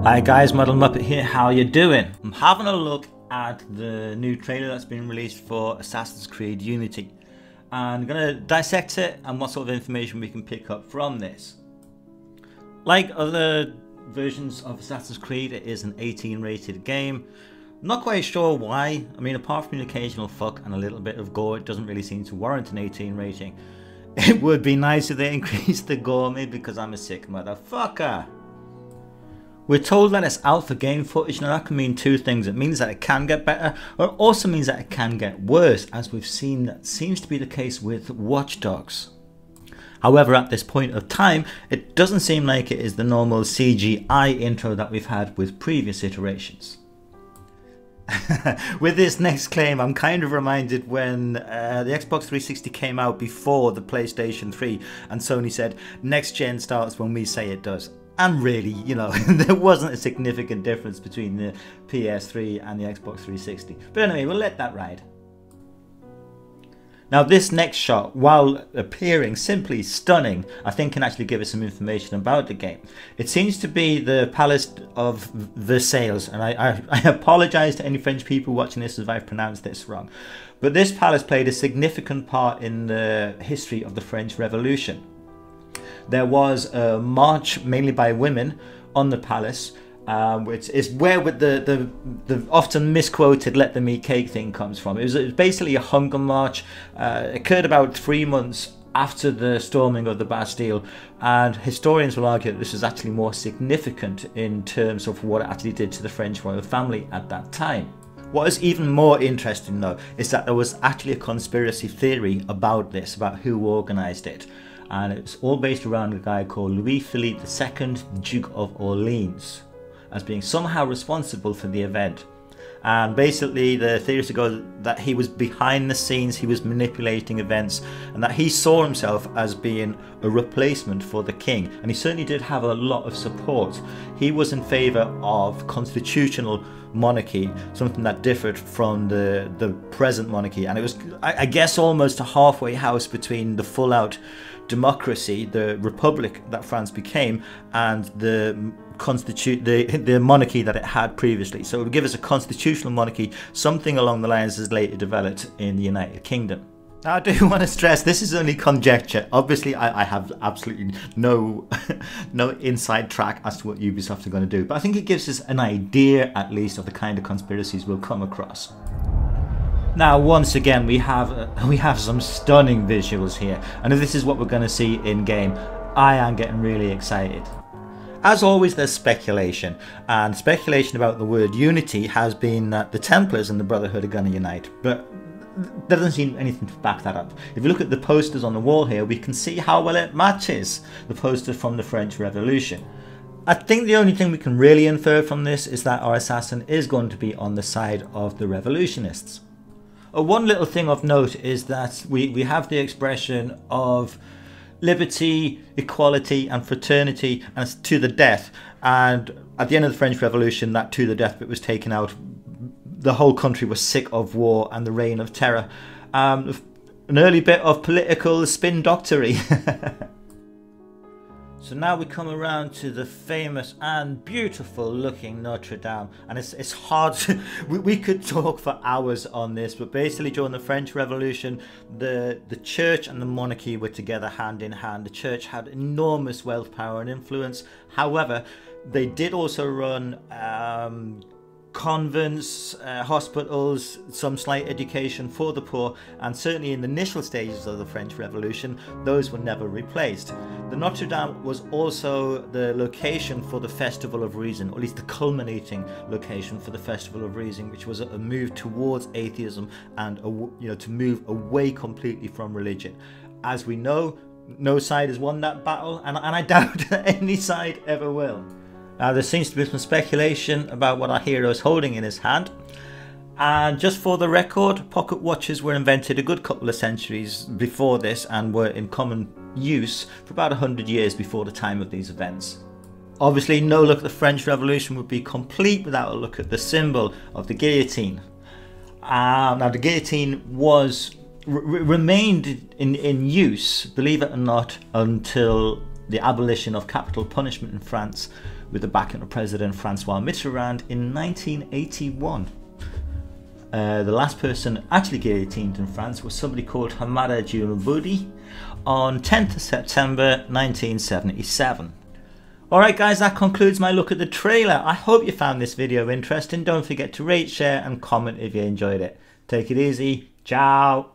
Hi guys, muddledmuppet here, how you doing? I'm having a look at the new trailer that's been released for Assassin's Creed Unity. And I'm going to dissect it and what sort of information we can pick up from this. Like other versions of Assassin's Creed, it is an 18 rated game. I'm not quite sure why. I mean, apart from an occasional fuck and a little bit of gore, it doesn't really seem to warrant an 18 rating. It would be nice if they increased the gore, maybe because I'm a sick motherfucker. We're told that it's alpha game footage. Now that can mean two things. It means that it can get better, or it also means that it can get worse, as we've seen that seems to be the case with Watch Dogs. However, at this point of time, it doesn't seem like it is the normal CGI intro that we've had with previous iterations. With this next claim, I'm kind of reminded when the Xbox 360 came out before the PlayStation 3 and Sony said, next gen starts when we say it does. And really, you know, there wasn't a significant difference between the PS3 and the Xbox 360. But anyway, we'll let that ride. Now this next shot, while appearing simply stunning, I think can actually give us some information about the game. It seems to be the Palace of Versailles, and I apologise to any French people watching this if I've pronounced this wrong. But this palace played a significant part in the history of the French Revolution. There was a march, mainly by women, on the palace, which is where the often misquoted "let them eat cake" thing comes from. It was basically a hunger march. It occurred about 3 months after the storming of the Bastille, and historians will argue that this is actually more significant in terms of what it actually did to the French royal family at that time. What is even more interesting, though, is that there was actually a conspiracy theory about this, about who organised it. And it's all based around a guy called Louis-Philippe II, Duke of Orleans, as being somehow responsible for the event. And basically the theories go that he was behind the scenes, he was manipulating events, and that he saw himself as being a replacement for the king. And he certainly did have a lot of support. He was in favour of constitutional monarchy, something that differed from the present monarchy. And it was, I guess, almost a halfway house between the full-out democracy, the republic that France became, and the monarchy that it had previously. So it would give us a constitutional monarchy, something along the lines as later developed in the United Kingdom. Now, I do want to stress this is only conjecture. Obviously, I have absolutely no inside track as to what Ubisoft are going to do, but I think it gives us an idea, at least, of the kind of conspiracies we'll come across. Now, once again, we have some stunning visuals here, and if this is what we're going to see in game, I am getting really excited. As always, there's speculation, and speculation about the word unity has been that the Templars and the Brotherhood are going to unite, but there doesn't seem anything to back that up. If you look at the posters on the wall here, we can see how well it matches the posters from the French Revolution. I think the only thing we can really infer from this is that our assassin is going to be on the side of the revolutionists. One little thing of note is that we have the expression of liberty, equality and fraternity and to the death, and at the end of the French Revolution that to the death bit was taken out. The whole country was sick of war and the reign of terror. An early bit of political spin doctory. So now we come around to the famous and beautiful looking Notre Dame, and it's hard to, we could talk for hours on this, but basically during the French Revolution the church and the monarchy were together hand in hand. The church had enormous wealth, power and influence. However, they did also run convents, hospitals, some slight education for the poor, and certainly in the initial stages of the French Revolution those were never replaced. The Notre Dame was also the location for the Festival of Reason, or at least the culminating location for the Festival of Reason, which was a move towards atheism and to move away completely from religion. As we know, no side has won that battle, and I doubt that any side ever will. Now, there seems to be some speculation about what our hero is holding in his hand. And just for the record, pocket watches were invented a good couple of centuries before this and were in common use for about 100 years before the time of these events. Obviously, no look at the French Revolution would be complete without a look at the symbol of the guillotine. Now, the guillotine remained in use, believe it or not, until the abolition of capital punishment in France, with the backing of President Francois Mitterrand in 1981. The last person actually guillotined in France was somebody called Hamada Djouloudi on 10th of September 1977. Alright guys, that concludes my look at the trailer. I hope you found this video interesting. Don't forget to rate, share and comment if you enjoyed it. Take it easy. Ciao.